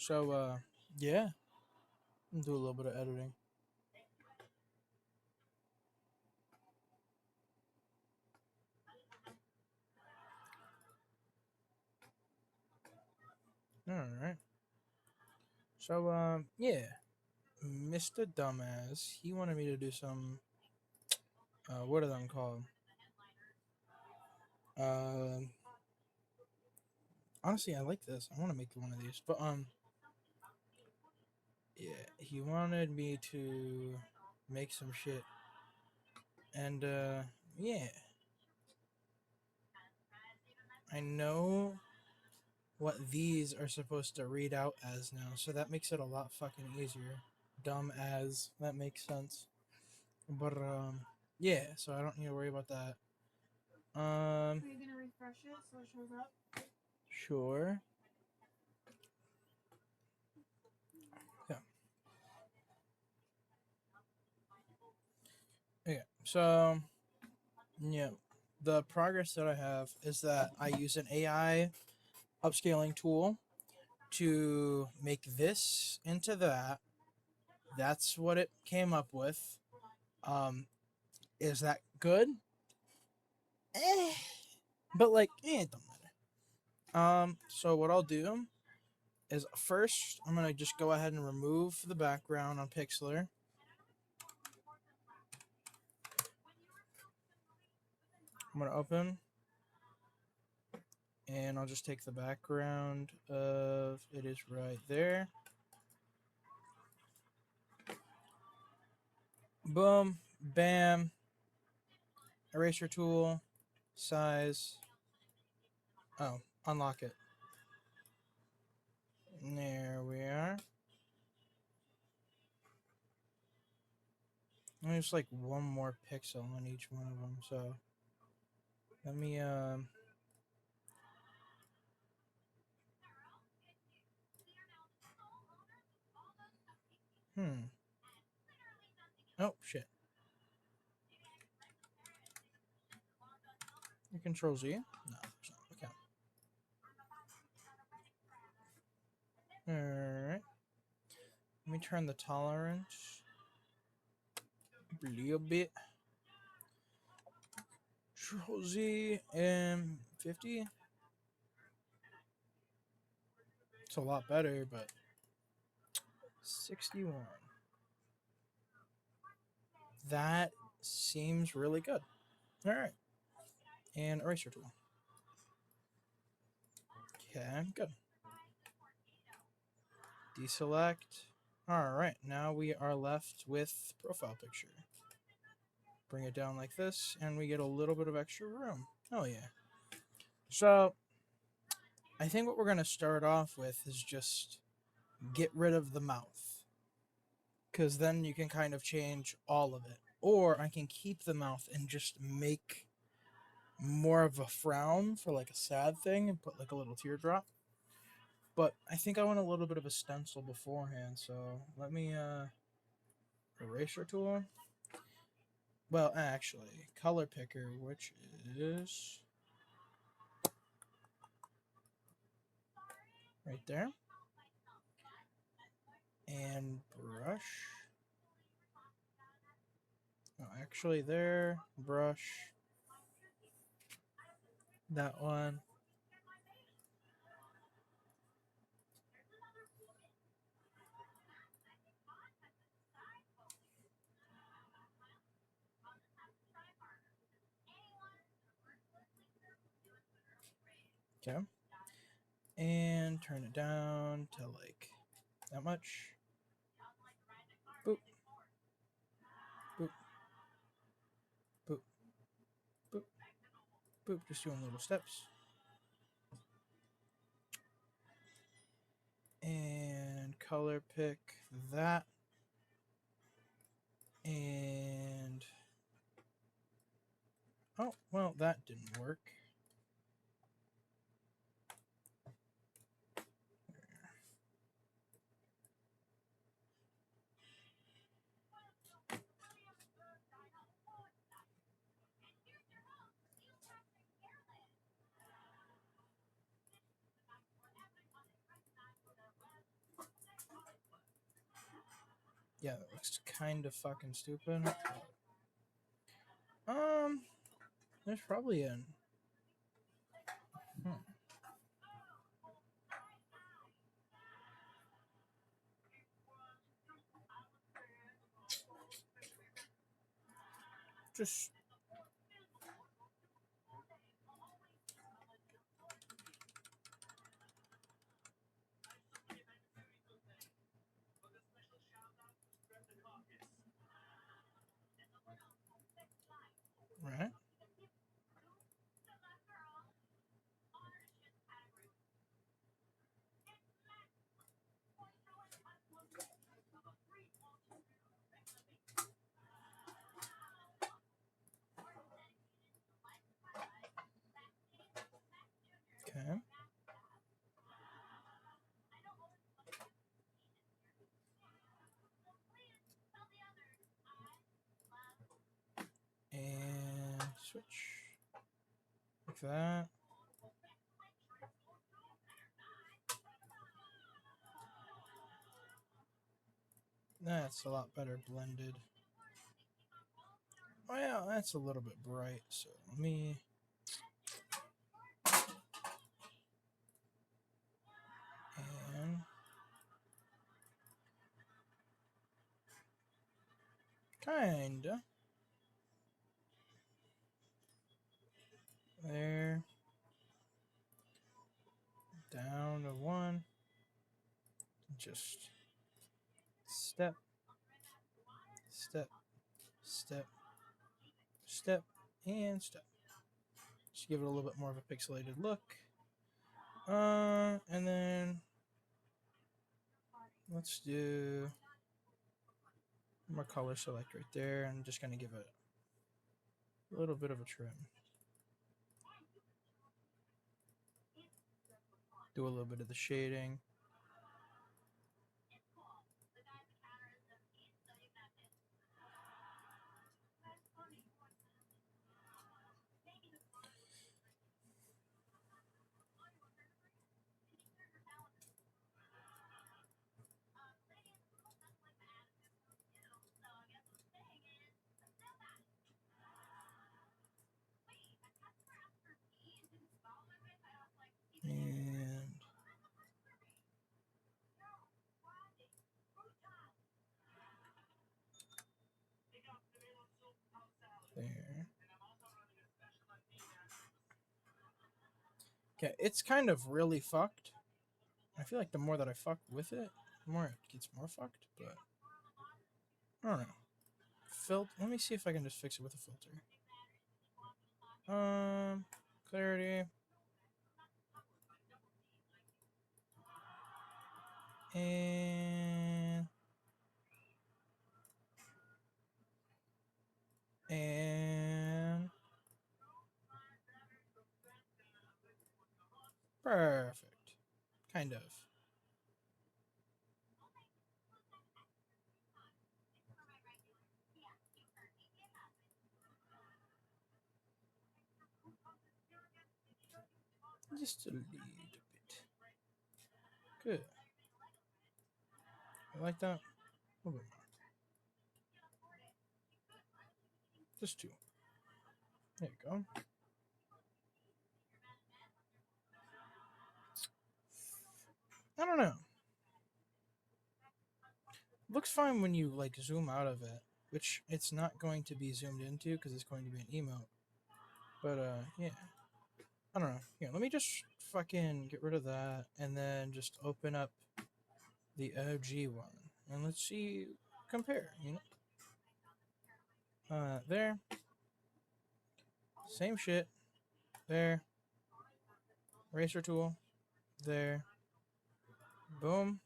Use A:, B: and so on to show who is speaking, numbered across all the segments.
A: So, yeah, do a little bit of editing. All right. So, yeah, Mr. Dumbass, he wanted me to do some, what are them called? Uh, Honestly, I like this. I want to make one of these, but yeah, he wanted me to make some shit, and yeah, I know what these are supposed to read out as now, so that makes it a lot fucking easier. Dumb as that makes sense, but yeah, so I don't need to worry about that. Are you gonna refresh it so it shows up? Sure. Yeah. Okay. So yeah, the progress that I have is that I use an AI upscaling tool to make this into that. That's what it came up with. Is that good? Eh. But like, it don't matter. So what I'll do is first I'm gonna just go ahead and remove the background on Pixlr. I'm gonna open, and I'll just take the background of it is right there. Boom, bam, eraser tool, size. Oh, unlock it. There we are. There's like one more pixel on each one of them, so let me oh shit. You Control Z? No, it's not. Okay. Alright. Let me turn the tolerance a little bit. Control Z and 50. It's a lot better, but 61. That seems really good. Alright. And eraser tool. Okay, good. Deselect. Alright, now we are left with profile picture. Bring it down like this, and we get a little bit of extra room. Oh yeah. So, I think what we're going to start off with is just get rid of the mouth. Because then you can kind of change all of it. Or I can keep the mouth and just make more of a frown for like a sad thing and put like a little teardrop. But I think I want a little bit of a stencil beforehand, so let me eraser tool. Well, actually, color picker, which is right there. And brush. Oh, actually, there. Brush. That one. Okay. And turn it down to like that much. Boop. Boop. Boop. Boop. Boop. Just doing little steps. And color pick that. And oh, well, that didn't work. Yeah, that looks kind of fucking stupid. There's probably an. Just. Right? Okay. And switch. Like that. That's a lot better blended. Oh yeah, that's a little bit bright, so let me. And. Kinda. There. Down to 1. Just step, step, step, step, and step. Just give it a little bit more of a pixelated look. And then let's do more color select right there. I'm just gonna give it a little bit of a trim. Do a little bit of the shading. And there. Okay, it's kind of really fucked. I feel like the more that I fuck with it, the more it gets more fucked, but I don't know. Let me see if I can just fix it with a filter. Clarity. And perfect. Kind of. Just a little bit. Good. I like that. A little bit more. Just 2. There you go. I don't know. Looks fine when you like zoom out of it, which it's not going to be zoomed into because it's going to be an emote. But yeah. I don't know. Here, let me just fucking get rid of that and then just open up the OG one and let's see compare, you know? There. Same shit. There. Eraser tool. There. Boom.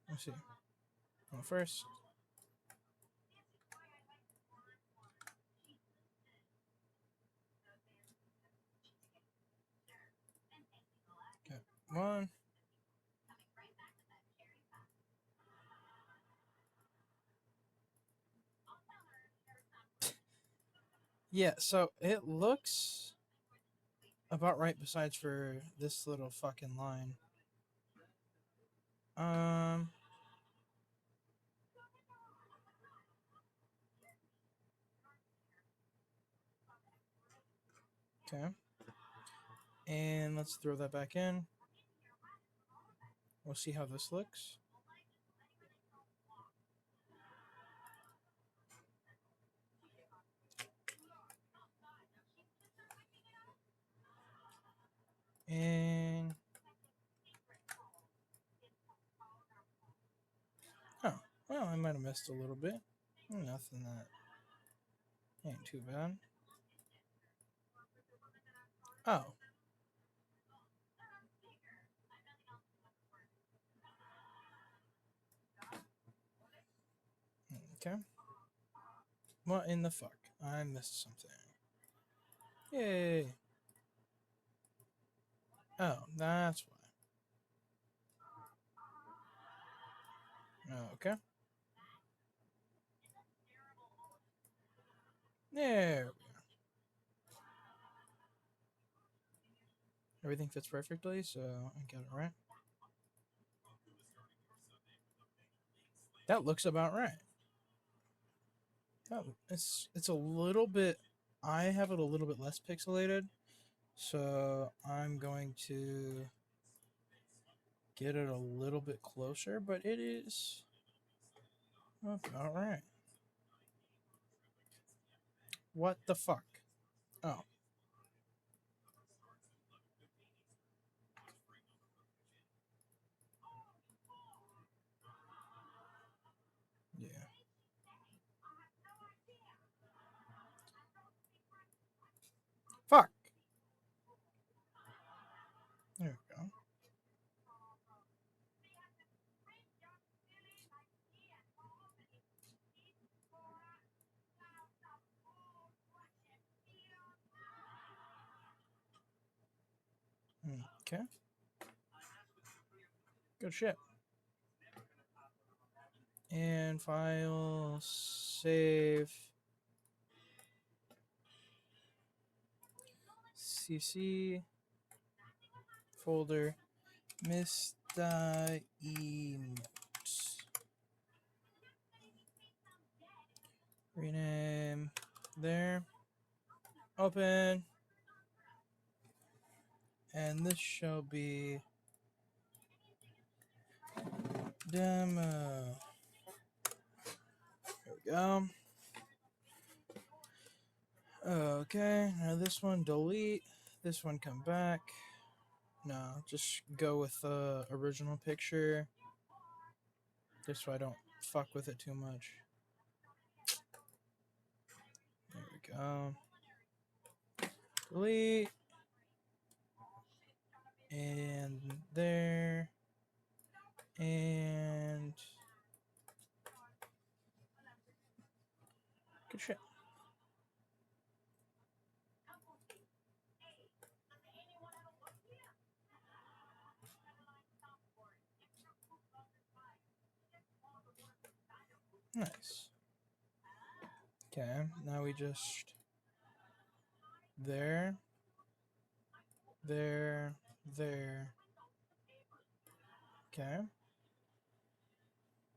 A: Let's see. Well, first. Okay. 1. Yeah, so it looks about right besides for this little fucking line. Okay. And let's throw that back in. We'll see how this looks. And oh, well, I might have missed a little bit. Nothing that ain't too bad. Oh. Okay. What in the fuck? I missed something. Yay. Oh, that's why. Okay. There we go. Everything fits perfectly, so I got it right. That looks about right. Oh, it's a little bit. I have it a little bit less pixelated, so I'm going to get it a little bit closer, but it is about right. What the fuck? Oh. Yeah. Fuck. There we go. Okay. Good shit. And file, save, CC, folder, Mr. Emotes. Rename there. Open. And this shall be demo. There we go. Okay, now this one delete. This one come back. No, just go with the original picture. Just so I don't fuck with it too much. There we go. Delete. And there. And good shit. Nice. Okay, now we just there, there, there. Okay.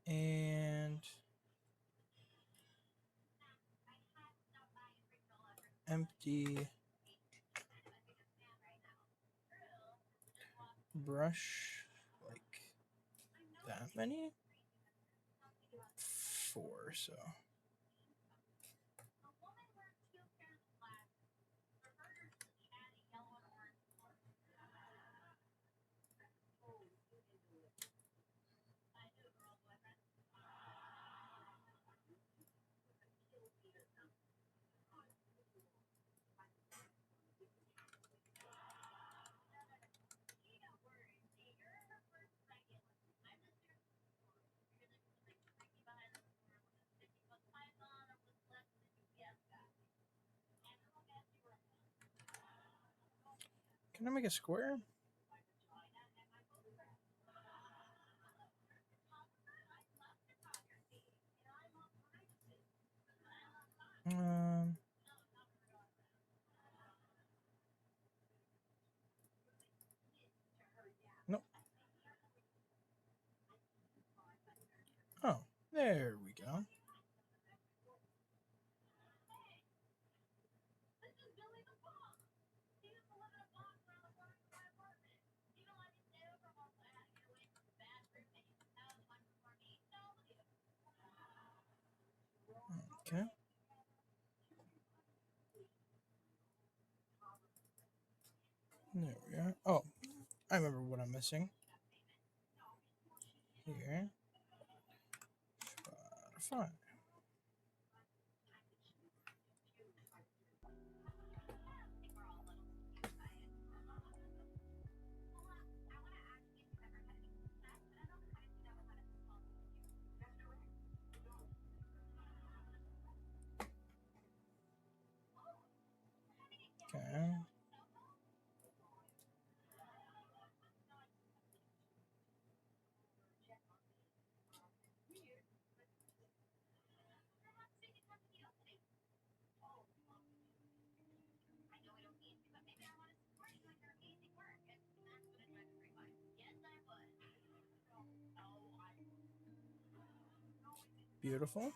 A: And empty brush, like that many? 4, so. Can I make a square? Um, nope. Oh, there we go. Oh, I remember what I'm missing. Here. Fine. Okay. Beautiful.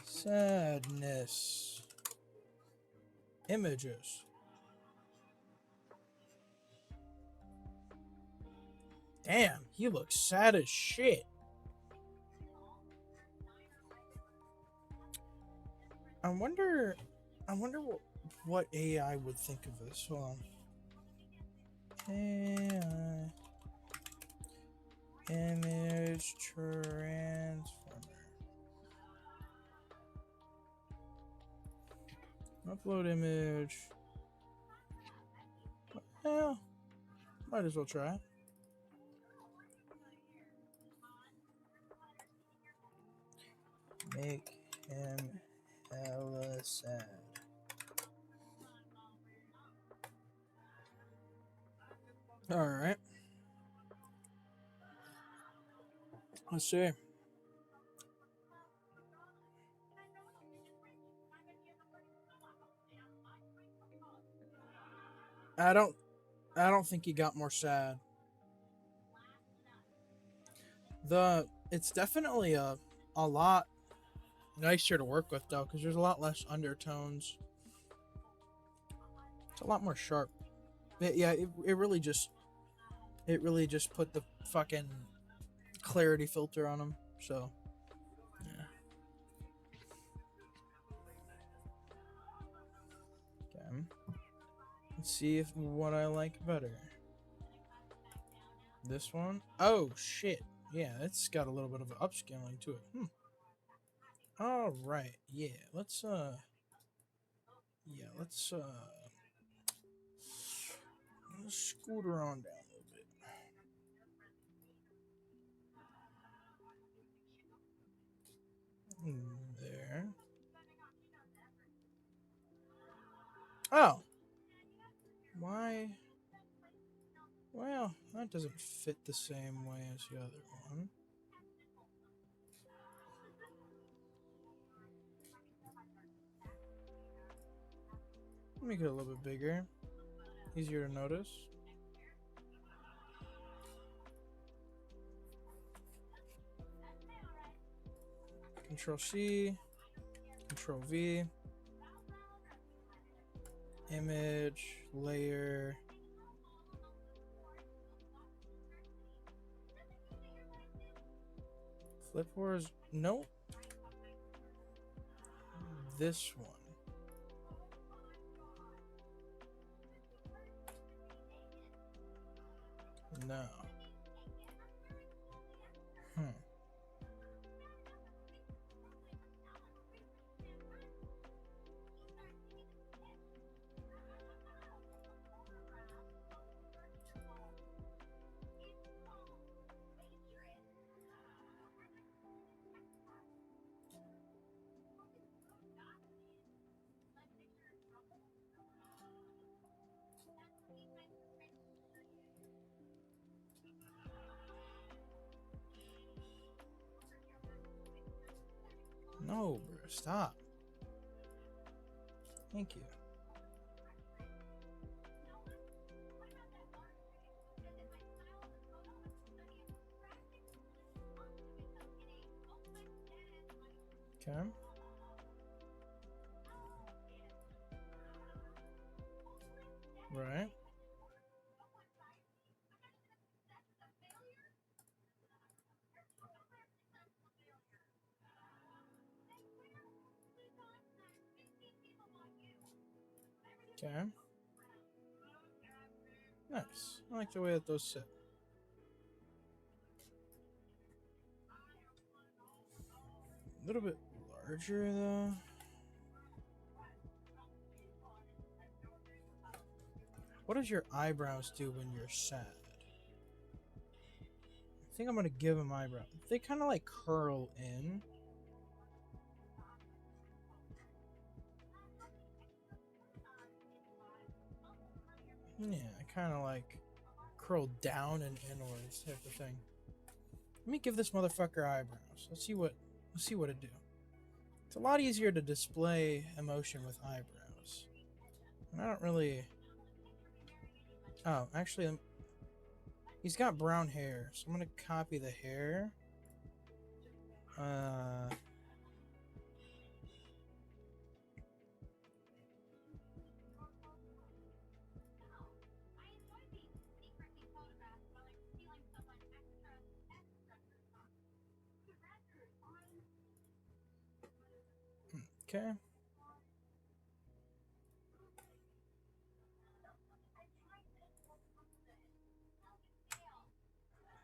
A: Sadness. Images. Damn, he looks sad as shit. I wonder what AI would think of this. Hold on. AI image transformer. Upload image. Well, might as well try it. Make him hella sad. Alright. Let's see. I don't think he got more sad. It's definitely a lot nicer to work with though, because there's a lot less undertones. It's a lot more sharp. It really just put the fucking clarity filter on him. So yeah. Okay. Let's see if what I like better. This one? Oh shit. Yeah, it's got a little bit of upscaling to it. All right. Yeah, let's scooter on down a little bit. There. Oh. Why? Well, that doesn't fit the same way as the other one. Make it a little bit bigger. Easier to notice. Control C. Control V. Image. Layer. Flip hors. Nope. This one. No. No, bro, stop. Thank you. Okay. Right. Okay. Nice. I like the way that those sit. A little bit larger though. What does your eyebrows do when you're sad? I think I'm gonna give them eyebrows. They kind of like curl in. Yeah, kind of like curl down and inwards type of thing. Let me give this motherfucker eyebrows. Let's see what it do. It's a lot easier to display emotion with eyebrows. And I don't really. Oh, actually, he's got brown hair, so I'm gonna copy the hair. Okay.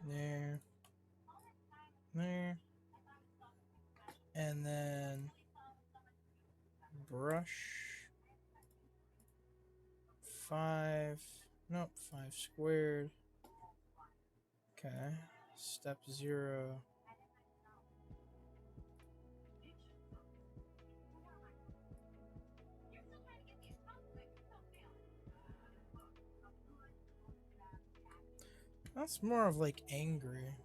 A: There. There. And then brush. 5. Nope, 5 squared. Okay. Step 0. That's more of like angry.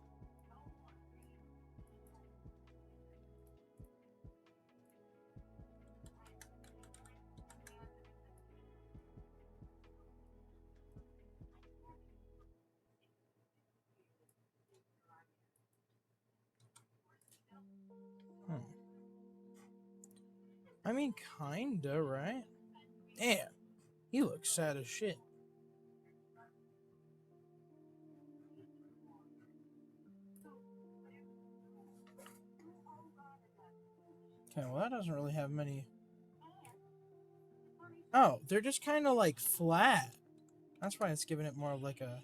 A: I mean, kinda, right? Damn, he looks sad as shit. Okay, well, that doesn't really have many. Oh, they're just kind of like flat. That's why it's giving it more of like a.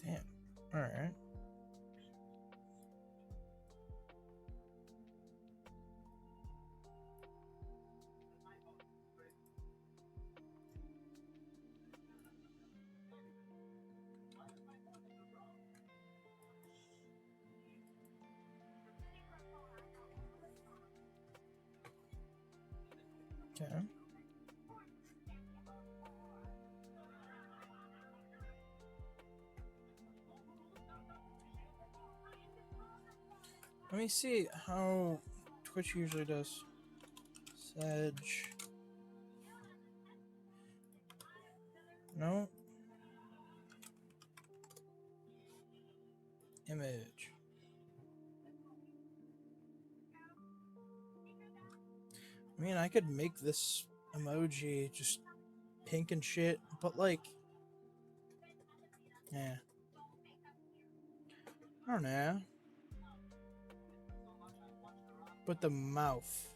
A: Damn. Alright. Okay. Let me see how Twitch usually does. Sedge. No. Image. I mean, I could make this emoji just pink and shit, but like. Yeah. I don't know. But the mouth.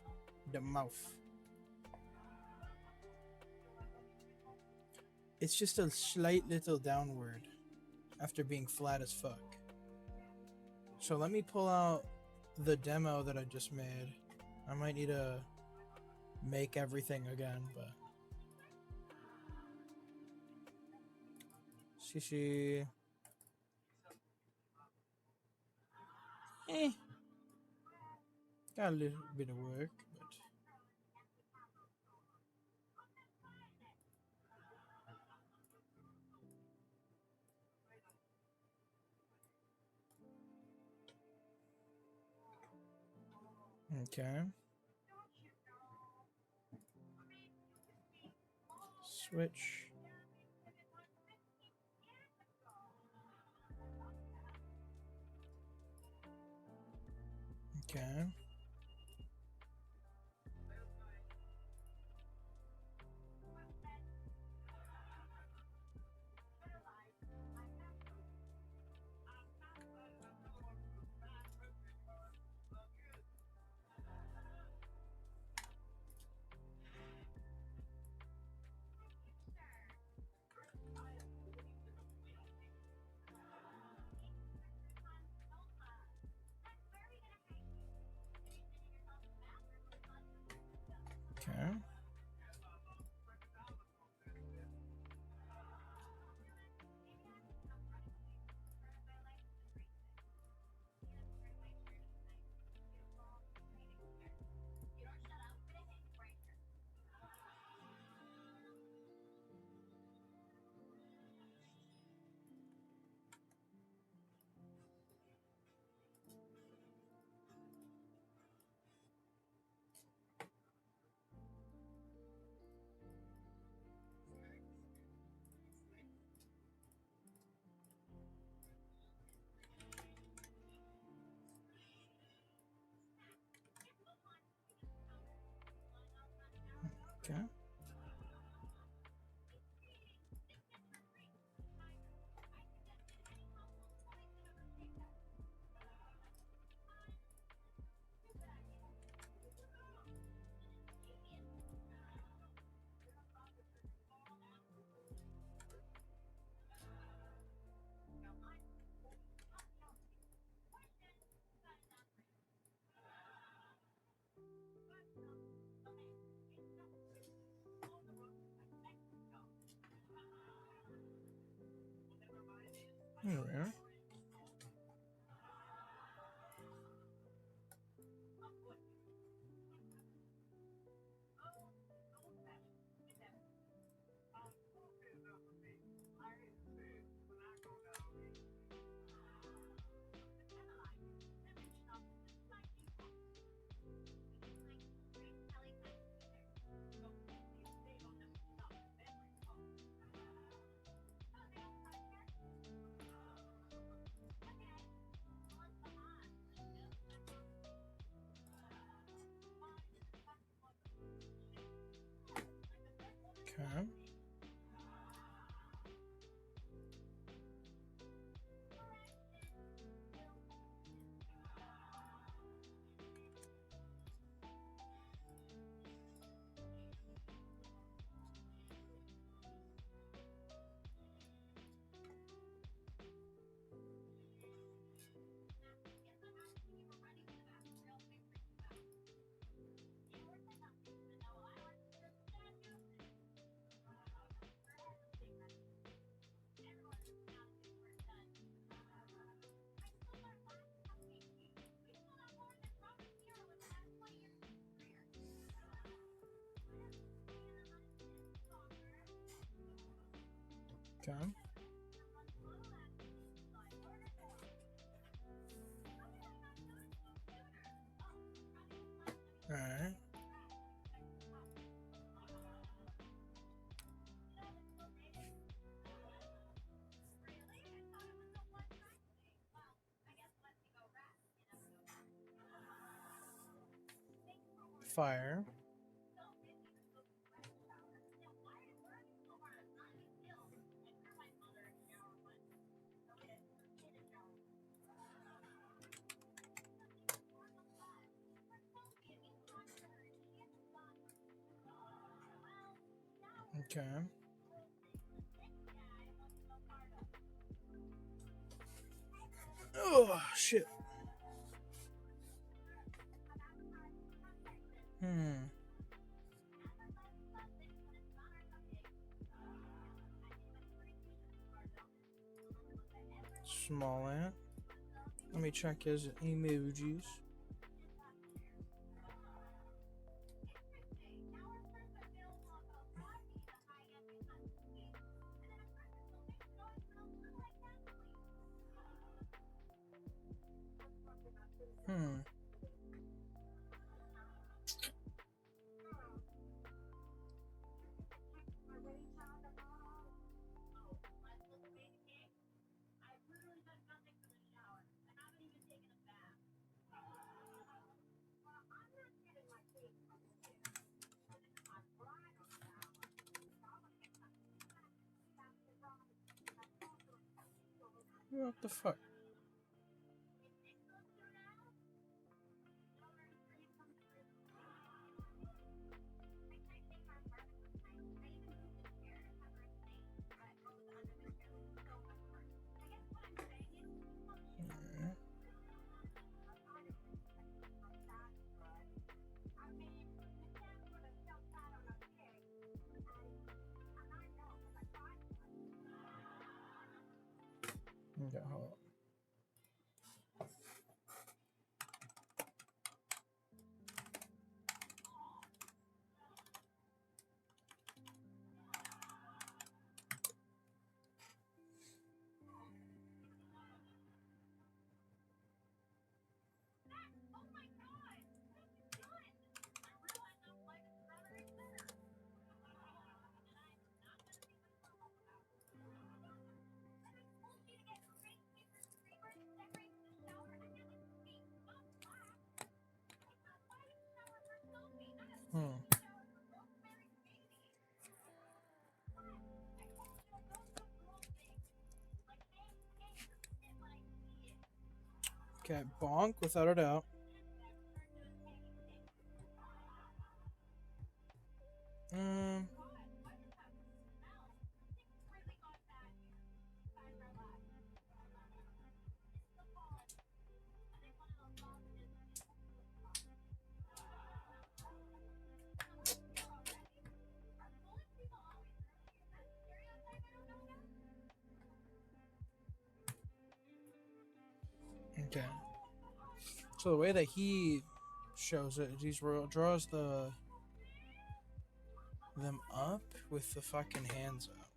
A: The mouth. It's just a slight little downward after being flat as fuck. So let me pull out the demo that I just made. I might need to make everything again, but. Shishi. Got a little bit of work, but. Okay. Switch. Okay. Okay. Okay. Alright. Okay. Okay. Alright. Fire. Okay. Oh, shit. Small ant. Let me check his emojis. What the fuck? Alright. Hmm. Okay, bonk without a doubt. Um. Okay. So the way that he shows it, draws them up with the fucking hands up,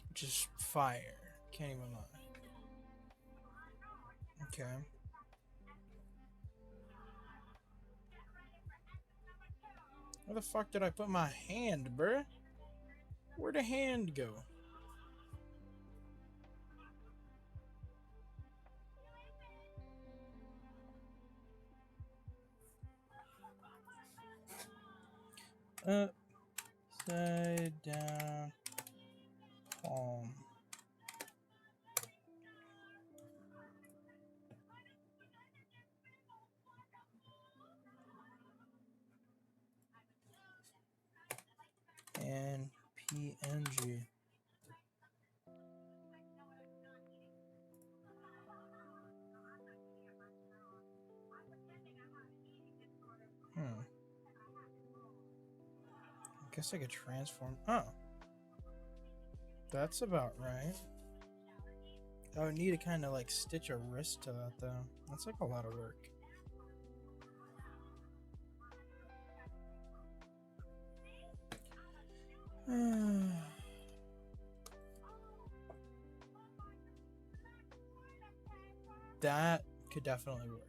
A: which is fire. Can't even lie. Okay. Where the fuck did I put my hand, bruh? Where'd the hand go? Upside down palm. And PNG. Guess I could transform. Oh. That's about right. I would need to kind of like stitch a wrist to that though. That's like a lot of work. That could definitely work.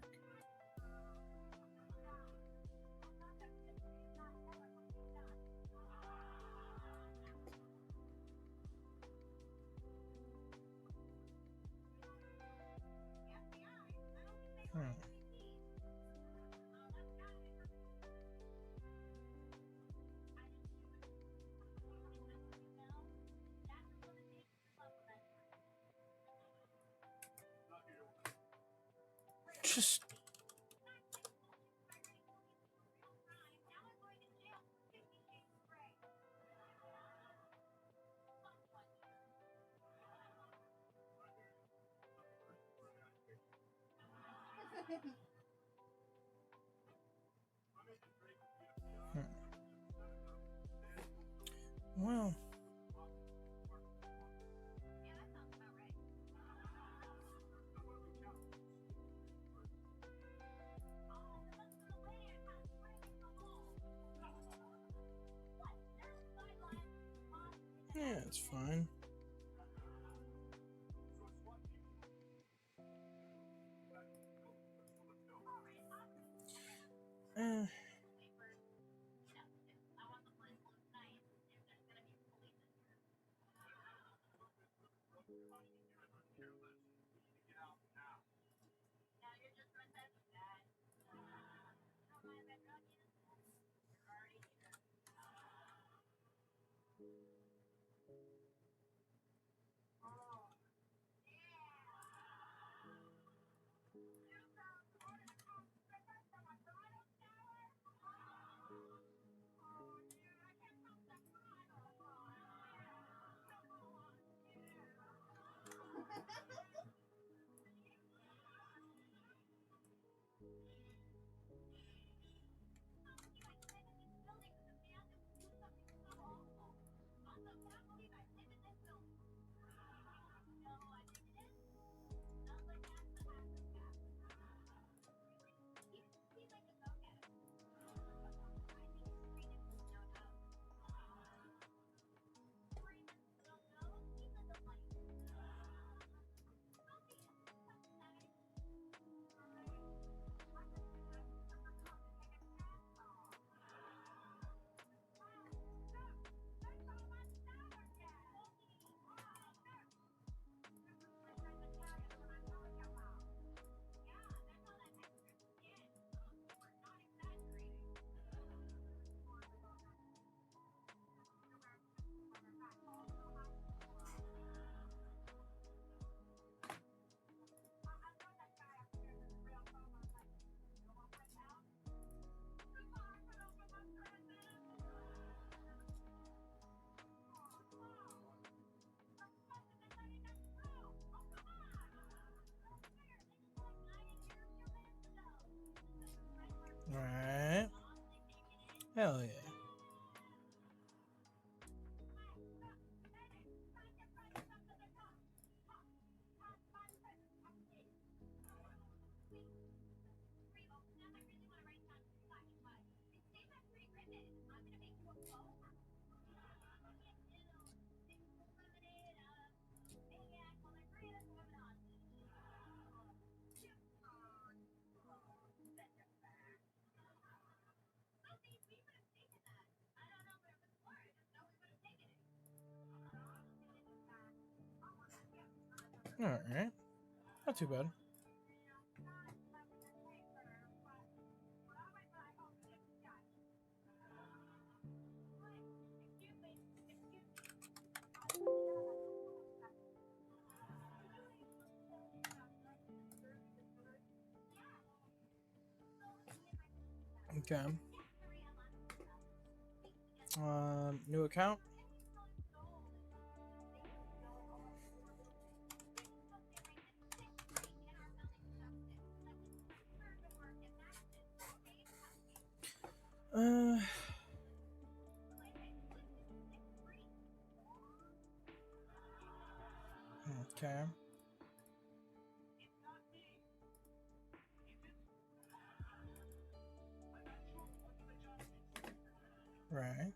A: Just well. Yeah, it's fine. Eh. Hell yeah. Alright. Not too bad. Okay. New account. Okay. Right.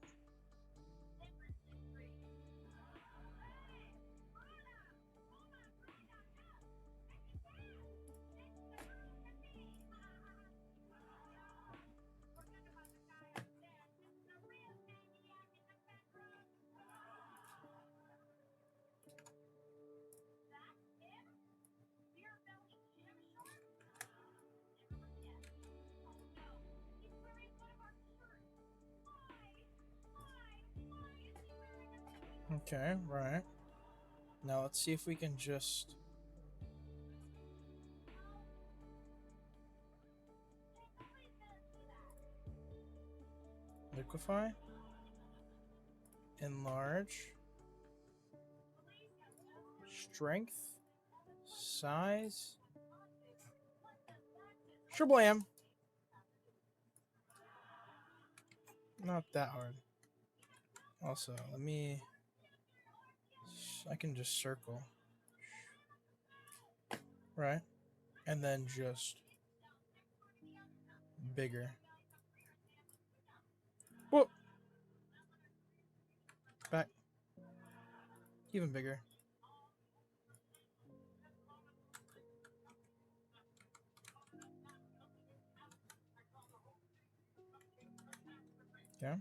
A: Okay, right. Now let's see if we can just liquefy, enlarge, strength, size, shablam. Not that hard. Also, let me. I can just circle. Right. And then just bigger. Whoop. Back. Even bigger. Okay.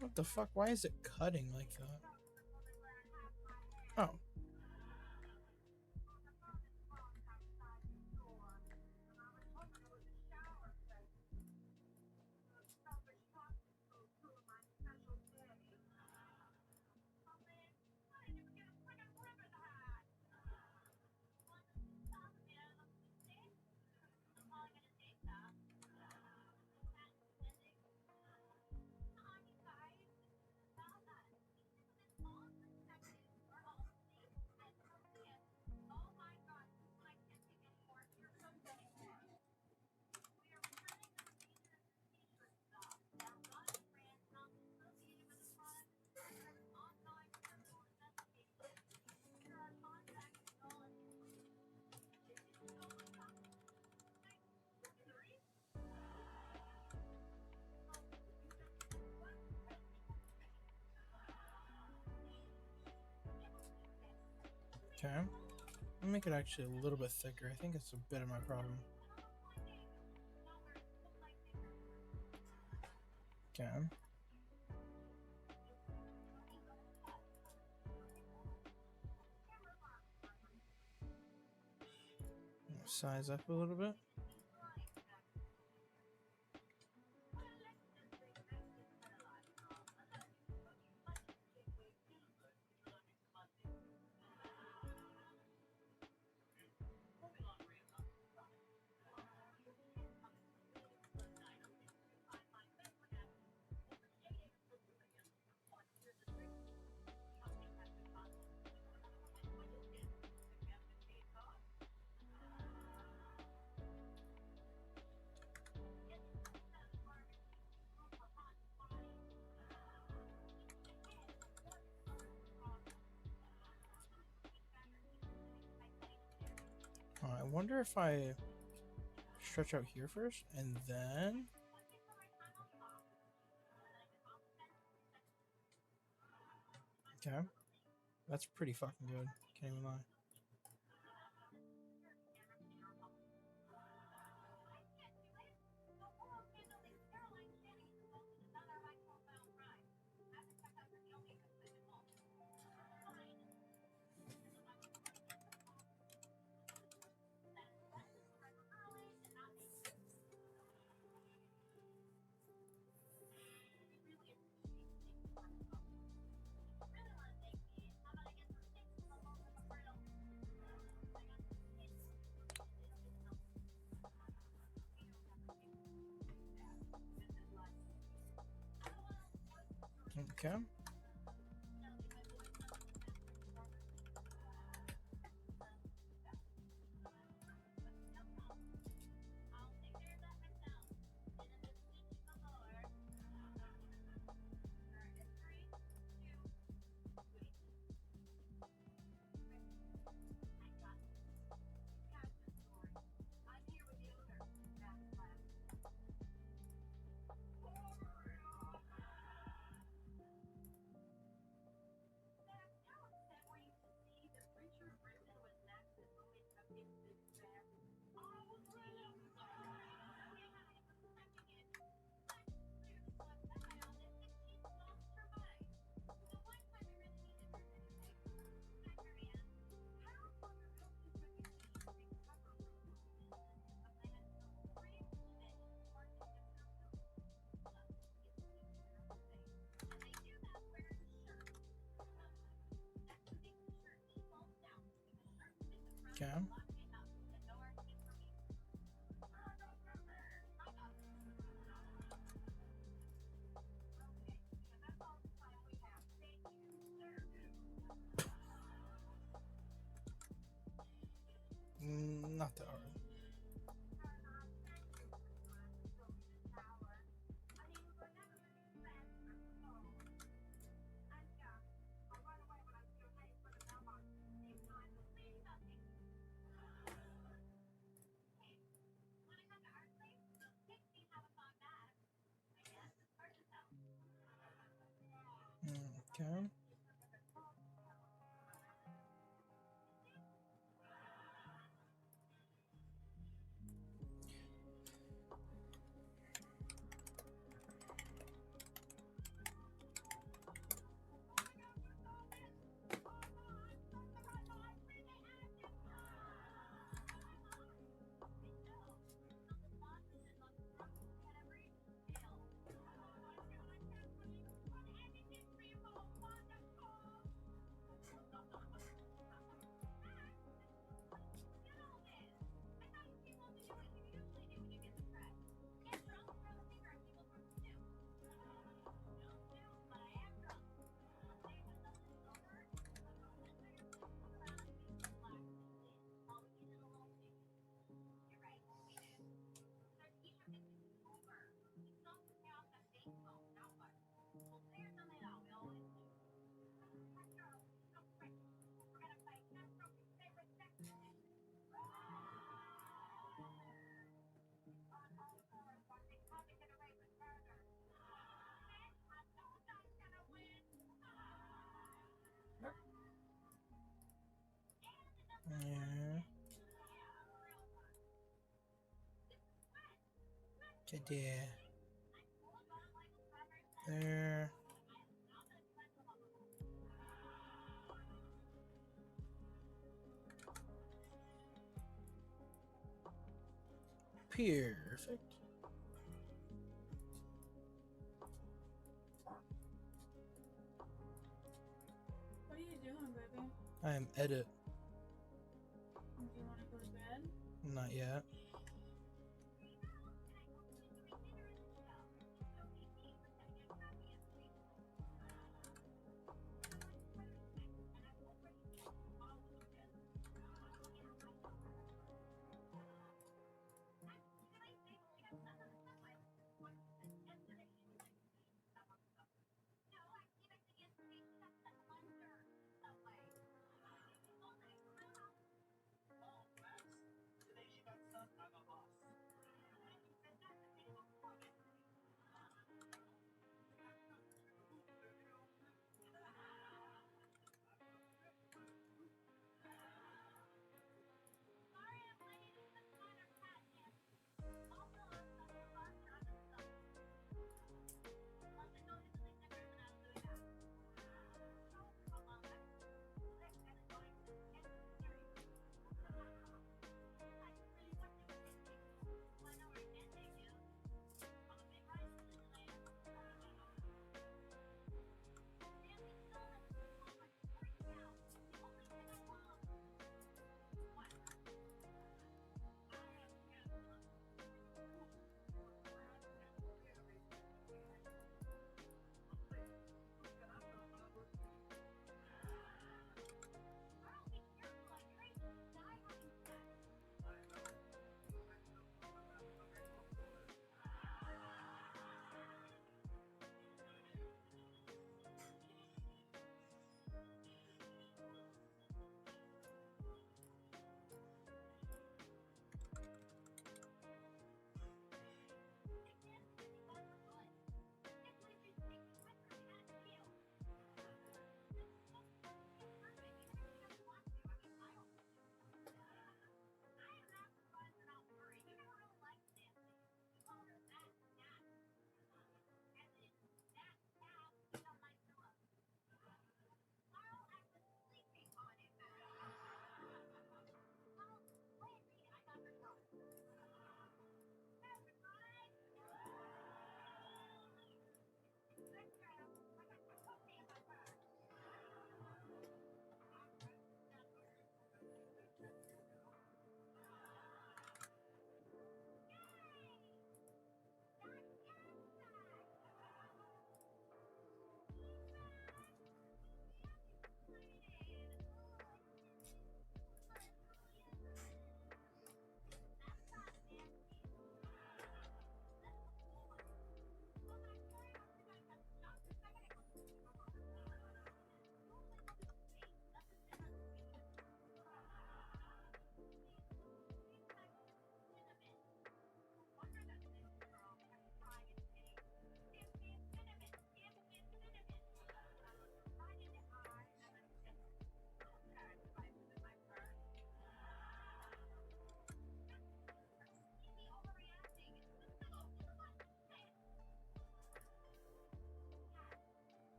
A: What the fuck? Why is it cutting like that? Oh. Okay. I'll make it actually a little bit thicker. I think it's a bit of my problem. Okay. Size up a little bit. I wonder if I stretch out here first and then. Okay. That's pretty fucking good. Can't even lie. Okay. Okay. Not that hard. Okay. Yeah. Good. Yeah. There. Perfect.
B: What are you doing, baby?
A: I am edit.
B: Do you want to go to bed?
A: Not yet.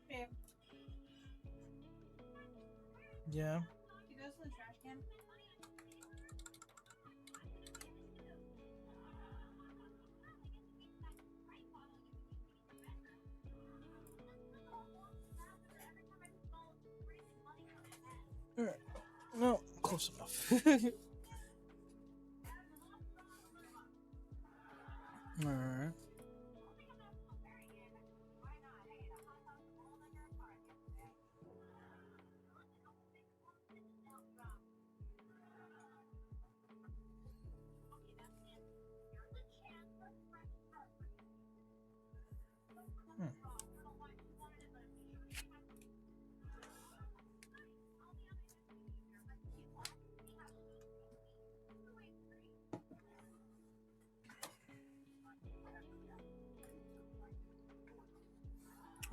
B: Babe,
A: Yeah.
B: you go to the trash can?
A: Alright. No, close enough. Alright.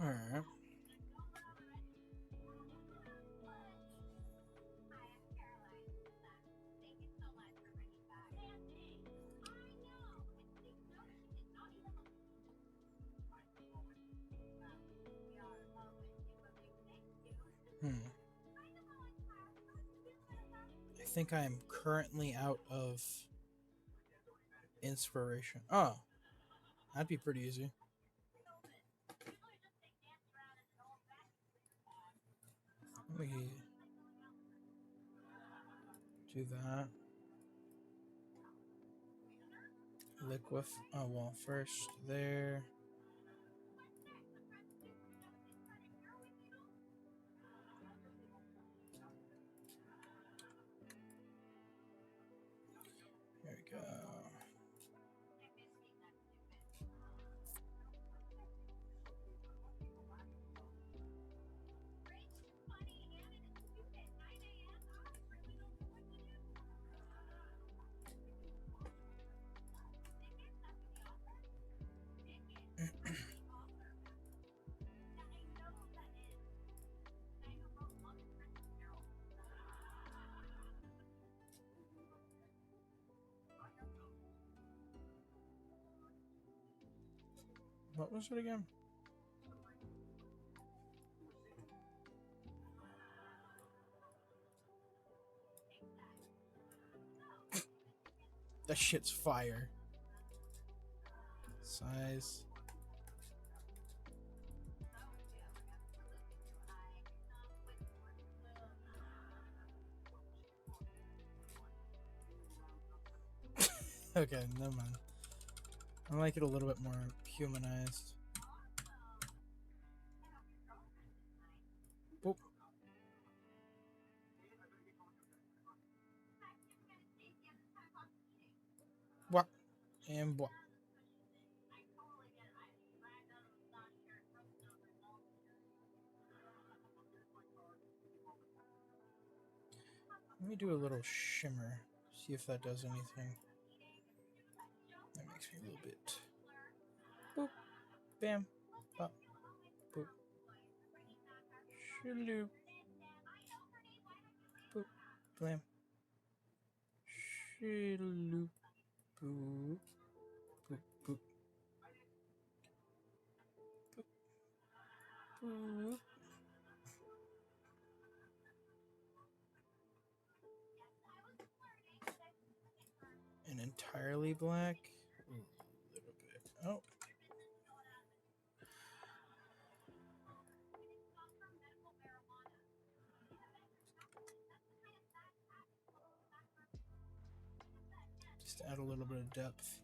A: Alright. I think I am currently out of inspiration. Oh, that'd be pretty easy. Let me do that. Liquif. Oh, well, first there. There we go. What was it again? That shit's fire. Size. Okay, never mind. I like it a little bit more humanized. Boop. What? And what? Let me do a little shimmer. See if that does anything. That makes me a little bit. Boop. Bam. Bop. Boop. Shaloop. Boop. Blam. Shaloop. Boop. Boop. Boop. Boop. Boop. And entirely black. Ooh, a little bit. Oh. Just add a little bit of depth.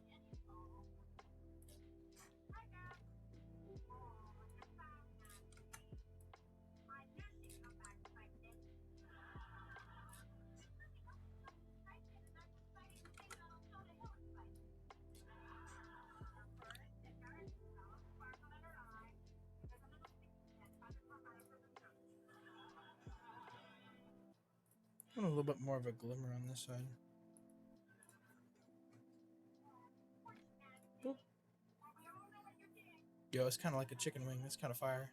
A: And a little bit more of a glimmer on this side. Boop. Yo, it's kind of like a chicken wing. That's kind of fire.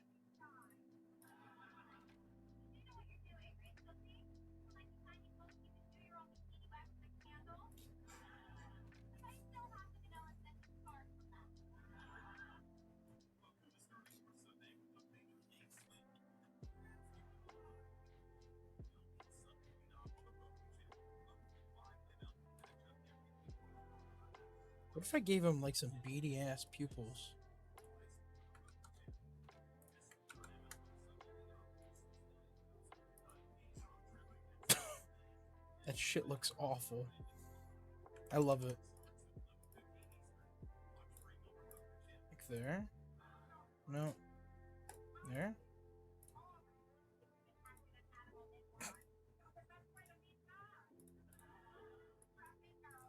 A: What if I gave him like some beady ass pupils? That shit looks awful. I love it. Like there. No. There.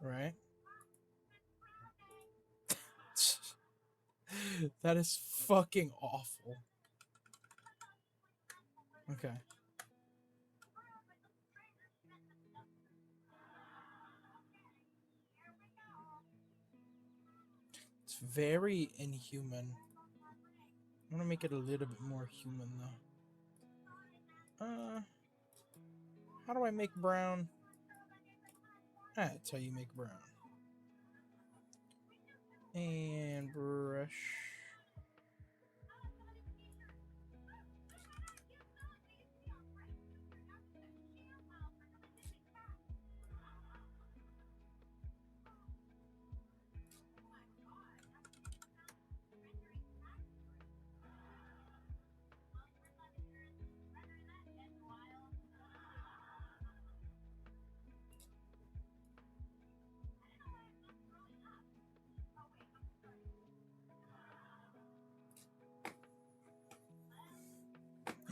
A: Right. That is fucking awful. Okay. It's very inhuman. I want to make it a little bit more human though. How do I make brown? That's how you make brown. And brush.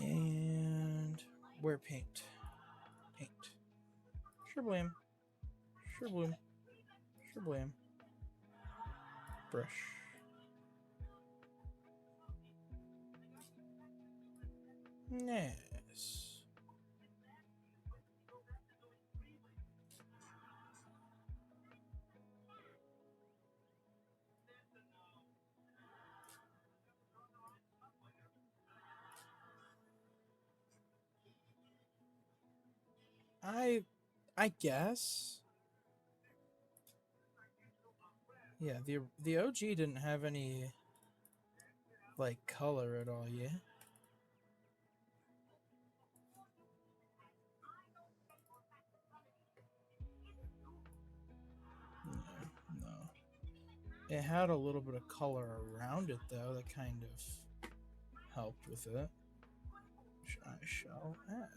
A: And where paint? Paint. Shablam. Shablam. Shablam. Brush. Nice. I guess. Yeah, the OG didn't have any like color at all, yeah. No, no. It had a little bit of color around it though that kind of helped with it. Which I shall add.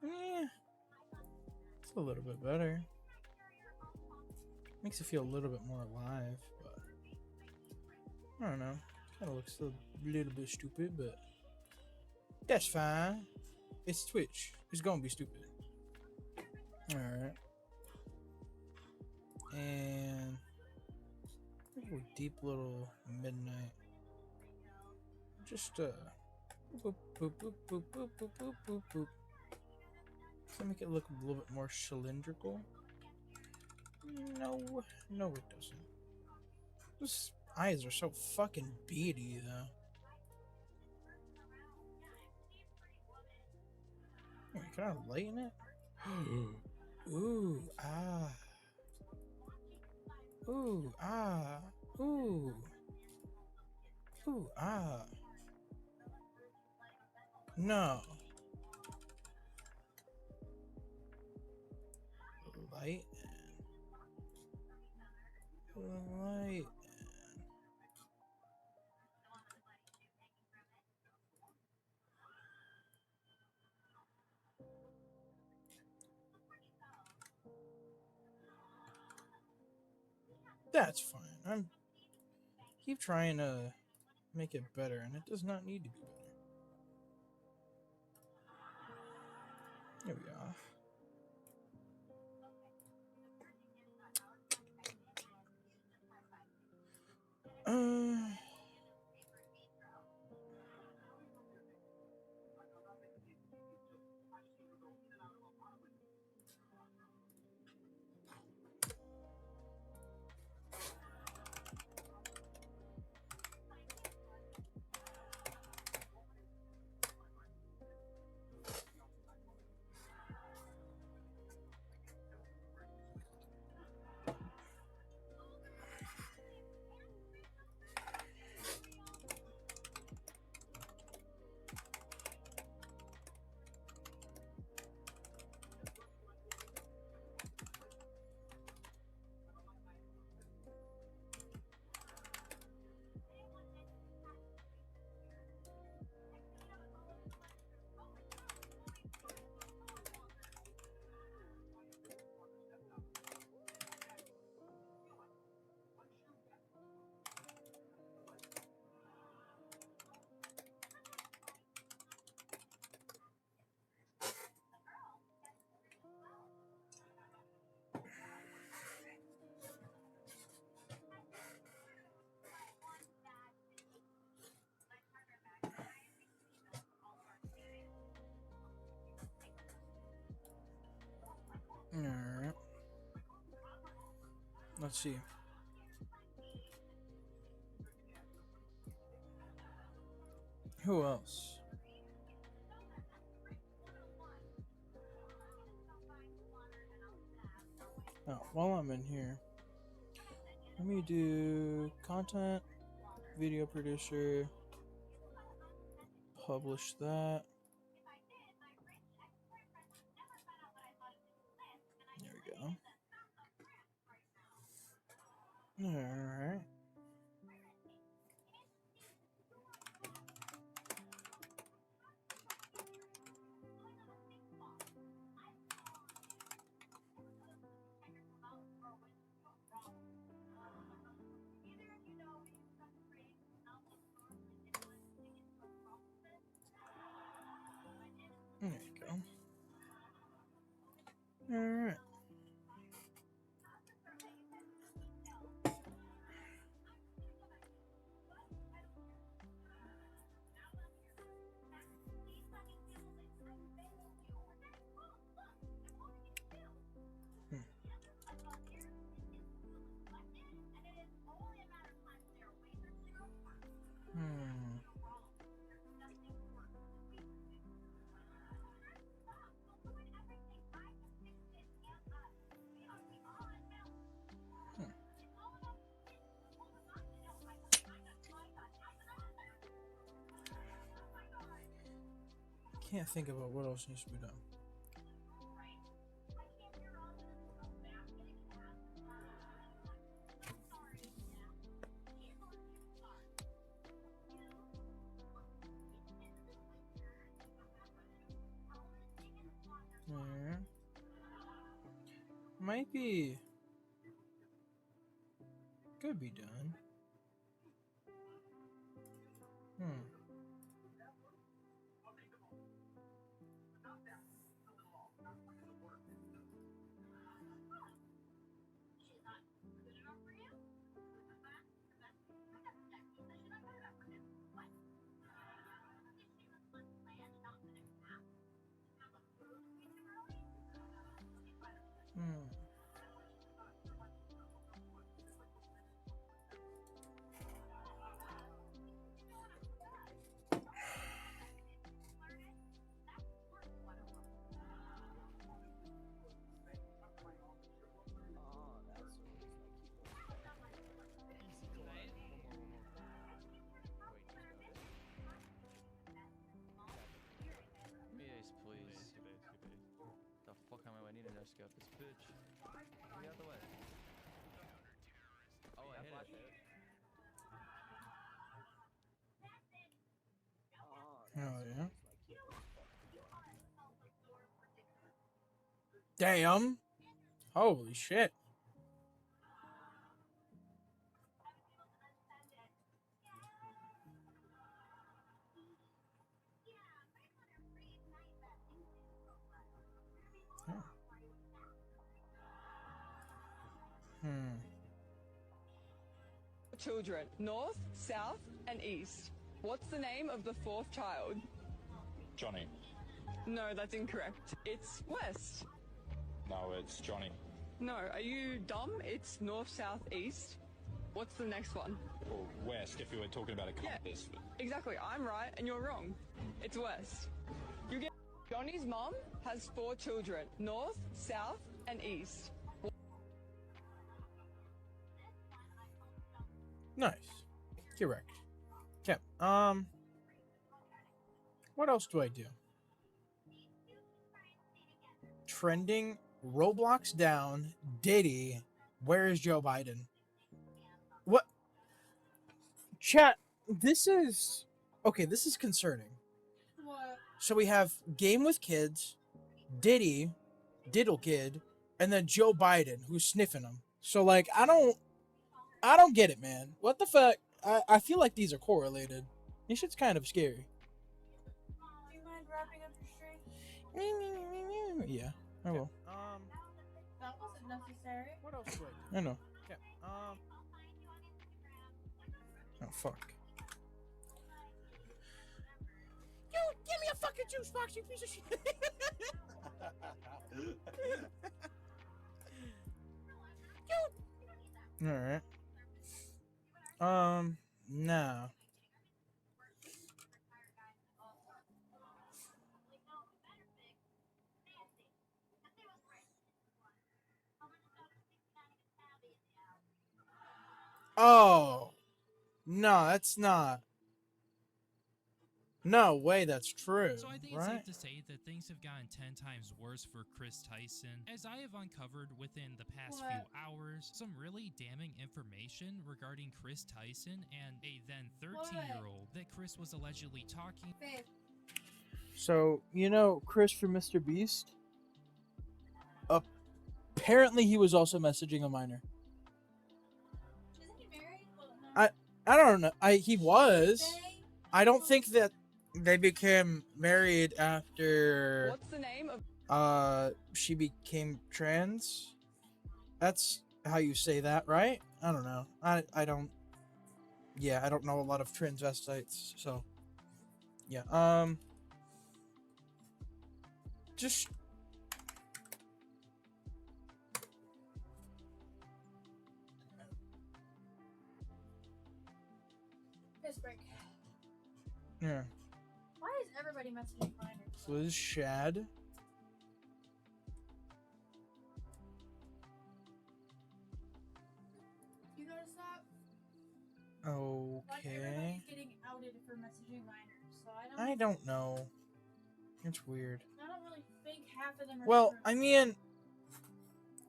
A: Yeah, it's a little bit better. Makes it feel a little bit more alive, but I don't know. Kind of looks a little bit stupid, but that's fine. It's Twitch. It's gonna be stupid. Alright. And ooh, deep little midnight. Just boop, boop, boop, boop, boop, boop, boop, boop, boop. To make it look a little bit more cylindrical. No, no, it doesn't. Those eyes are so fucking beady, though. Here, can I lighten it? Ooh, ah. Ooh, ah. Ooh. Ooh, ah. No. Light. Light. That's fine. I'm keep trying to make it better, and it does not need to be better. Here we are. Alright. Let's see. Who else? Oh, while I'm in here, let me do content, video producer, publish that. There we go. Alright. There you go. Alright. Hmm. Can't think about what else needs to be done. There. Might be. Could be done. Hmm.
C: Yes, please. The fuck am I needing to scout this bitch? Get out the way. Oh, I hit it.
A: Oh yeah. Damn. Holy shit.
D: children, north, south, and east. What's the name of the fourth child?
E: Johnny.
D: No, that's incorrect. It's west.
E: No, it's Johnny.
D: No, are you dumb? It's north, south, east. What's the next one?
E: Or west, if you were talking about a
D: Yeah.
E: compass.
D: Exactly, I'm right and you're wrong. It's west. You get Johnny's mom has 4 children, north, south, and east.
A: Nice. Correct. Okay. What else do I do? Trending, Roblox down, Diddy, where is Joe Biden? What? Chat, this is concerning.
B: What?
A: So we have Game with Kids, Diddy, Diddle Kid, and then Joe Biden who's sniffing them. So like I don't get it, man. What the fuck? I feel like these are correlated. This shit's kind of scary.
B: Do you mind wrapping up your stream?
A: Yeah, I will.
B: That wasn't necessary.
A: What else do I do? I know. Okay. Oh fuck. You give me a fucking juice box, you piece of shit. All right. Now. Oh. No, that's not. No way, that's true.
F: So I think it's
A: right?
F: safe to say that things have gotten 10 times worse for Chris Tyson, as I have uncovered within the past few hours some really damning information regarding Chris Tyson and a then 13-year-old that Chris was allegedly talking.
B: Babe,
A: So, you know Chris from Mr. Beast? Apparently he was also messaging a minor.
B: isn't he married? Well, no.
A: I don't know. He was.
B: They-
A: I don't think that they became married after
D: What's the name of
A: she became trans. That's how you say that, right? I don't know. I don't I don't know a lot of transvestites, so yeah. Just
B: Piss break.
A: yeah.
B: Why is everybody messaging minors?
A: So this is Shad.
B: You notice that? Like
A: Okay.
B: everybody's getting outed for messaging minors, so
A: I don't know. It's weird.
B: I don't really think half of them are.
A: Well,
B: true.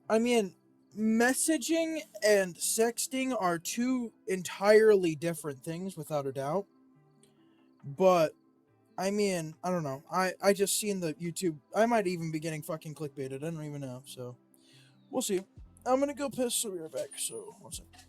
A: I mean, messaging and sexting are two entirely different things, without a doubt. But I mean, I don't know. I just seen the YouTube. I might even be getting fucking clickbaited. I don't even know. So we'll see. I'm gonna go piss. So we're back. So 1 second.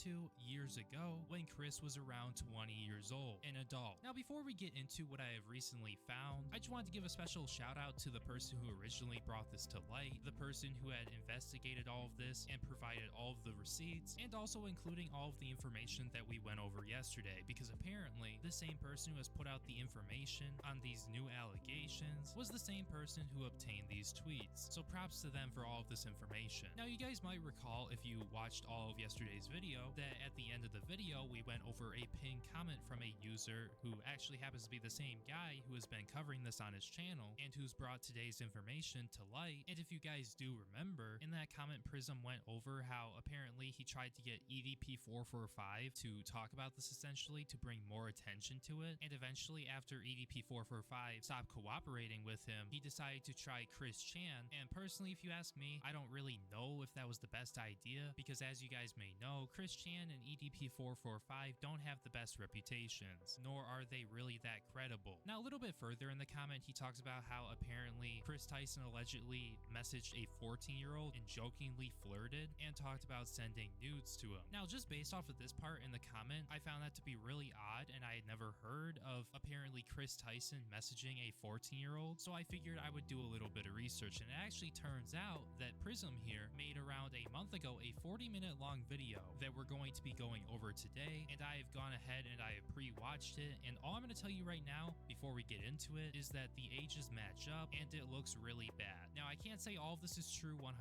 F: to years ago when Chris was around 20 years old, an adult. Now, before we get into what I have recently found, I just wanted to give a special shout out to the person who originally brought this to light, the person who had investigated all of this and provided all of the receipts, and also including all of the information that we went over yesterday, because apparently the same person who has put out the information on these new allegations was the same person who obtained these tweets. So props to them for all of this information. Now, you guys might recall, if you watched all of yesterday's video, that at the end of the video we went over a pinned comment from a user who actually happens to be the same guy who has been covering this on his channel and who's brought today's information to light. And if you guys do remember, in that comment, Prism went over how apparently he tried to get EDP445 to talk about this, essentially to bring more attention to it, and eventually after EDP445 stopped cooperating with him, he decided to try Chris Chan. And personally, if you ask me, I don't really know if that was the best idea, because as you guys may know, Chris Chan and EDP445 don't have the best reputations, nor are they really that credible. Now, a little bit further in the comment, he talks about how apparently Chris Tyson allegedly messaged a 14-year-old and jokingly flirted and talked about sending nudes to him. Now, just based off of this part in the comment, I found that to be really odd, and I had never heard of apparently Chris Tyson messaging a 14-year-old, so I figured I would do a little bit of research, and it actually turns out that Prism here made around a month ago a 40-minute long video that we're going to be going over today, and I have gone ahead and I have pre-watched it, and all I'm going to tell you right now before we get into it is that the ages match up and it looks really bad. Now, I can't say all of this is true 100%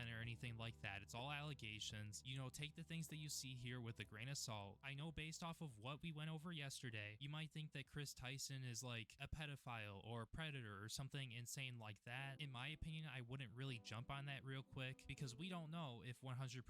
F: or anything like that. It's all allegations. You know, take the things that you see here with a grain of salt. I know based off of what we went over yesterday, you might think that Chris Tyson is like a pedophile or a predator or something insane like that. In my opinion, I wouldn't really jump on that real quick, because we don't know if 100%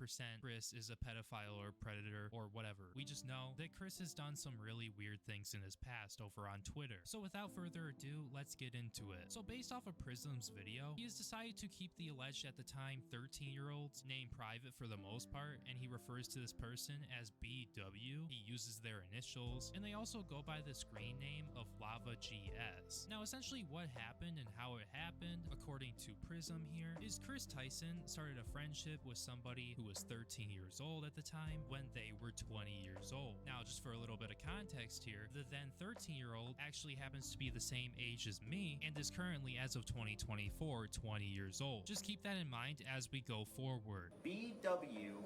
F: Chris is a pedophile or a predator or whatever. We just know that Chris has done some really weird things in his past over on Twitter. So without further ado, let's get into it. So based off of Prism's video, he has decided to keep the alleged at the time 13-year-olds named private for the most part, and he refers to this person as BW. He uses their initials, and they also go by the screen name of Lava GS. Now, essentially what happened and how it happened, according to Prism here, is Chris Tyson started a friendship with somebody who was 13 years old at the time when they were 20 years old. Now, just for a little bit of context here, the then 13-year-old actually happens to be the same age as me and is currently, as of 2024, 20 years old. Just keep that in mind as we go forward.
G: BW,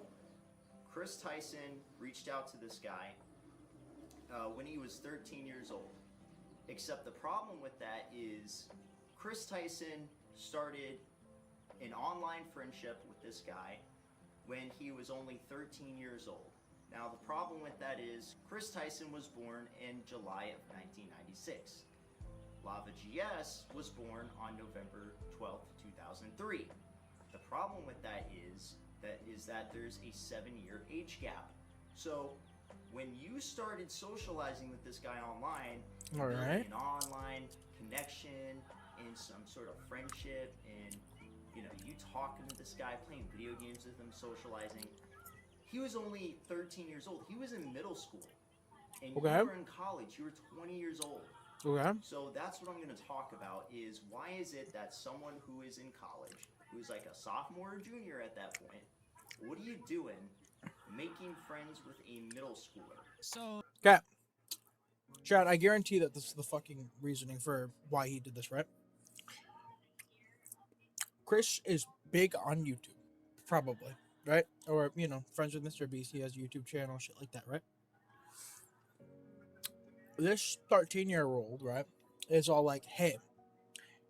G: Chris Tyson reached out to this guy when he was 13 years old. Except the problem with that is Chris Tyson started an online friendship with this guy when he was only 13 years old. Now, the problem with that is Chris Tyson was born in July of 1996. Lava GS was born on November 12th, 2003. The problem with that is that there's a 7-year age gap. So when you started socializing with this guy online,
A: Alright.
G: an online connection and some sort of friendship, and you talking to this guy, playing video games with him, socializing. He was only 13 years old. He was in middle school. And
A: Okay.
G: you were in college. You were 20 years old.
A: Okay.
G: So that's what I'm going to talk about, is why is it that someone who is in college, who's like a sophomore or junior at that point, what are you doing making friends with a middle schooler?
F: So
A: Okay. Chad, I guarantee that this is the fucking reasoning for why he did this, right? Chris is big on YouTube, probably, right? Or, friends with Mr. Beast, he has a YouTube channel, shit like that, right? This 13-year-old, right, is all like, hey,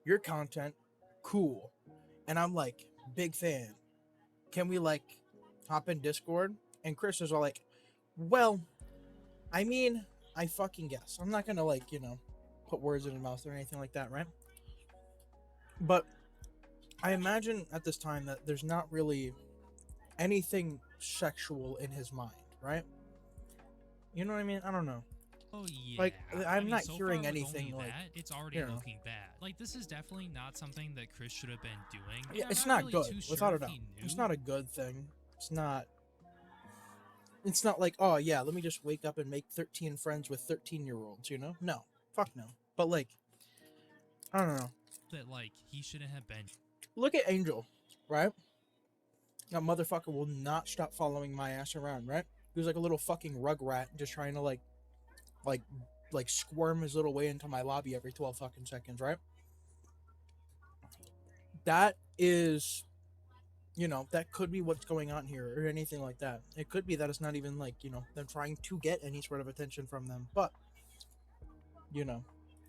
A: your content, cool. And I'm like, big fan. Can we, hop in Discord? And Chris is all like, well, I mean, I fucking guess. I'm not gonna, put words in his mouth or anything like that, right? But I imagine at this time that there's not really anything sexual in his mind, right? You know what I mean? I don't know.
F: oh yeah,
A: Like, I'm not
F: so
A: hearing
F: far with
A: anything,
F: only
A: like,
F: that, it's already
A: you know.
F: looking bad. Like, this is definitely not something that Chris should have been doing.
A: Yeah,
F: I'm
A: it's not
F: really
A: good,
F: too sure
A: without a
F: if
A: doubt.
F: he
A: It's
F: knew.
A: not a good thing. It's not like, oh yeah, let me just wake up and make 13 friends with 13-year-olds, No. Fuck no. But I don't know.
F: that he shouldn't have been.
A: Look at Angel, right? That motherfucker will not stop following my ass around, right? He was like a little fucking rugrat, just trying to like squirm his little way into my lobby every 12 fucking seconds, right? That is, you know, that could be what's going on here or anything like that. It could be that it's not even like, you know, them trying to get any sort of attention from them, but, you know,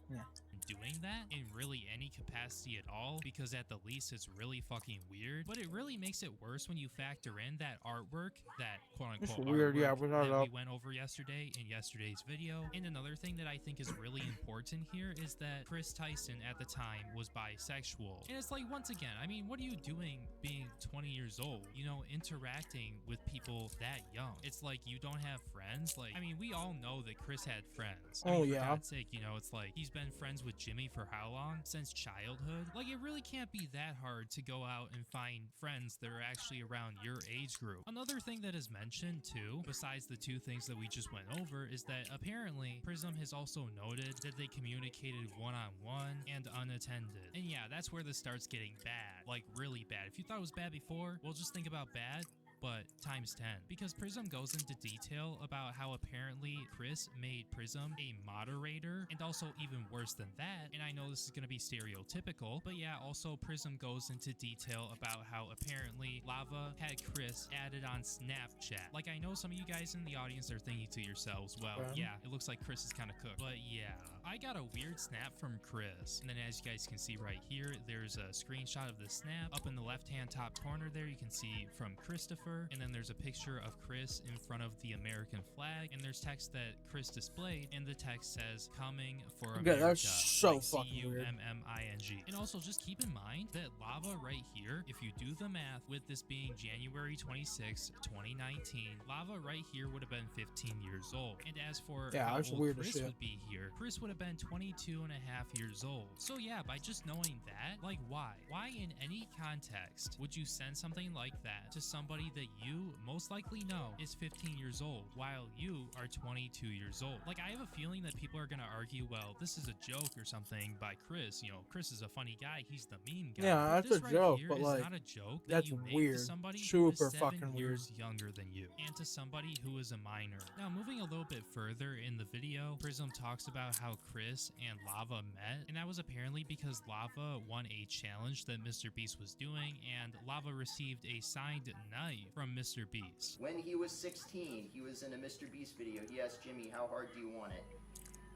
A: yeah.
F: doing that in really any capacity at all, because at the least it's really fucking weird. But it really makes it worse when you factor in that artwork, that
A: It's
F: quote-unquote
A: weird, yeah,
F: artwork
A: without a
F: that we
A: doubt.
F: went over yesterday in yesterday's video. And another thing that I think is really important here is that Chris Tyson at the time was bisexual. And it's like, once again, I mean, what are you doing being 20 years old, you know, interacting with people that young? It's like you don't have friends. Like, I mean, we all know that Chris had friends. I
A: Oh,
F: mean, for
A: yeah.
F: God's sake, you know, it's like he's been friends with Jimmy for how long? Since childhood? Like, it really can't be that hard to go out and find friends that are actually around your age group. Another thing that is mentioned too, besides the two things that we just went over, is that apparently Prism has also noted that they communicated one-on-one and unattended. And yeah, that's where this starts getting bad. Like, really bad. If you thought it was bad before, well, just think about bad, but times 10. Because Prism goes into detail about how apparently Chris made Prism a moderator, and also even worse than that, and I know this is going to be stereotypical, but yeah, also Prism goes into detail about how apparently Lava had Chris added on Snapchat. Like, I know some of you guys in the audience are thinking to yourselves, well, yeah, it looks like Chris is kind of cooked. But yeah, I got a weird snap from Chris, and then as you guys can see right here, there's a screenshot of the snap. Up in the left-hand top corner there, you can see from Christopher, and then there's a picture of Chris in front of the American flag, and there's text that Chris displayed, and the text says, "Coming for America."
A: Yeah, that's so
F: like
A: fucking weird.
F: CUMMING. And also, just keep in mind that Lava right here, if you do the math, with this being January 26, 2019, Lava right here would have been 15 years old. And as for
A: Yeah,
F: how
A: that's
F: old
A: weird as
F: Chris
A: shit.
F: would be here, Chris would have been 22 and a half years old. So yeah, by just knowing that, like, why? Why in any context would you send something like that to somebody that you most likely know is 15 years old while you are 22 years old? Like, I have a feeling that people are going to argue, well, this is a joke or something by Chris. You know, Chris is a funny guy. He's the meme guy.
A: Yeah,
F: But
A: that's
F: this
A: a
F: right
A: joke,
F: here
A: but,
F: is
A: like,
F: not a joke that
A: that's
F: you make
A: weird.
F: to somebody
A: Super
F: who is 7
A: fucking
F: years younger than you, and to somebody who is a minor. Now, moving a little bit further in the video, Prism talks about how Chris and Lava met, and that was apparently because Lava won a challenge that Mr. Beast was doing, and Lava received a signed knife from Mr. Beast.
G: When he was 16, he was in a Mr. Beast video. He asked Jimmy, "How hard do you want it?"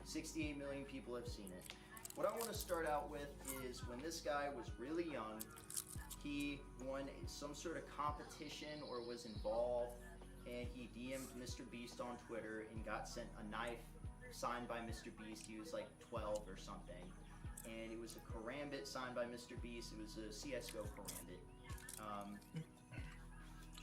G: 68 million people have seen it. What I want to start out with is when this guy was really young, he won some sort of competition or was involved, and he DM'd Mr. Beast on Twitter and got sent a knife signed by Mr. Beast. He was like 12 or something. And it was a Karambit signed by Mr. Beast. It was a CSGO Karambit.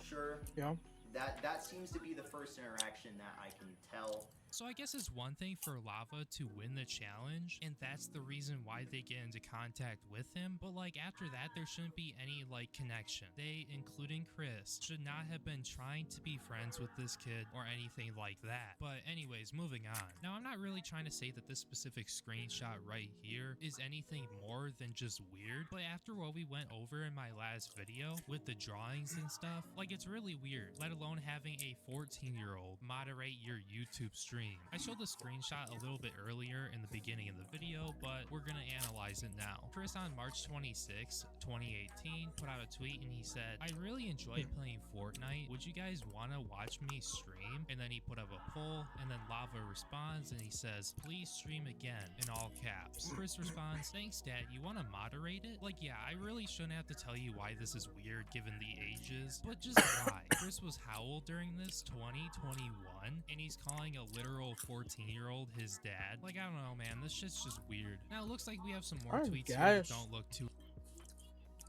G: Sure.
A: Yeah.
G: That seems to be the first interaction that I can tell.
F: So I guess it's one thing for Lava to win the challenge, and that's the reason why they get into contact with him, but like after that there shouldn't be any like connection. They, including Chris, should not have been trying to be friends with this kid or anything like that. But anyways, moving on. Now, I'm not really trying to say that this specific screenshot right here is anything more than just weird, but after what we went over in my last video with the drawings and stuff, like, it's really weird, let alone having a 14-year-old moderate your YouTube stream. I showed the screenshot a little bit earlier in the beginning of the video, but we're gonna analyze it now. Chris on March 26, 2018 put out a tweet and he said, "I really enjoy playing Fortnite. Would you guys wanna watch me stream?" And then he put up a poll, and then Lava responds and he says, "Please stream again," in all caps. Chris responds, "Thanks, Dad. You wanna moderate it?" Like, yeah, I really shouldn't have to tell you why this is weird given the ages, but just why? Chris was how old during this? 2021? And he's calling a literal 14-year-old his dad? Like, I don't know, man. This shit's just weird. Now, it looks like we have some more
A: I
F: tweets here
A: guess.
F: that don't look too...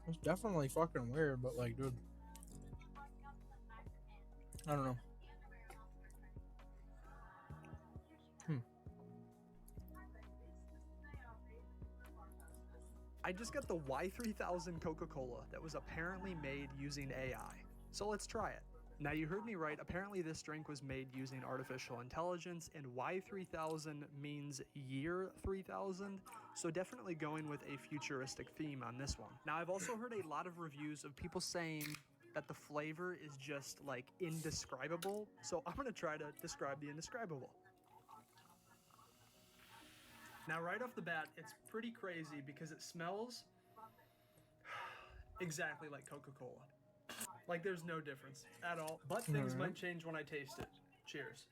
A: It's definitely fucking weird, but like, dude, I don't know.
H: I just got the Y3000 Coca-Cola that was apparently made using AI. So let's try it. Now, you heard me right, apparently this drink was made using artificial intelligence, and Y3000 means year 3000, so definitely going with a futuristic theme on this one. Now, I've also heard a lot of reviews of people saying that the flavor is just like indescribable. So I'm gonna try to describe the indescribable. Now, right off the bat, it's pretty crazy because it smells exactly like Coca-Cola. Like there's no difference at all, but things might change when I taste it. Cheers.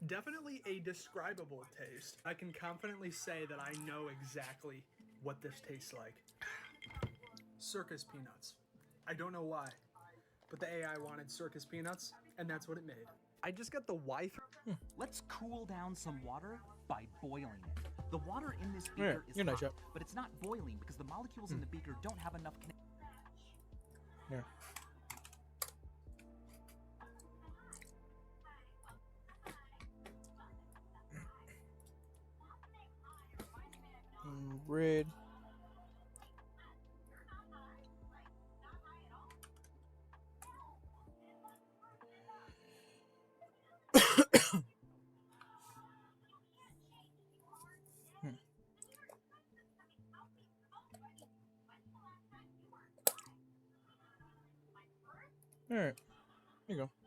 H: Definitely a describable taste. I can confidently say that I know exactly what this tastes like. Circus peanuts. I don't know why, but the AI wanted circus peanuts, and that's what it made. I just got the Y3.
I: Let's cool down some water by boiling it. The water in this
A: Alright,
I: beaker is
A: good night,
I: hot,
A: Chef.
I: but it's not boiling because the molecules in the beaker don't have enough
A: Yeah. Bread. All right, here you go.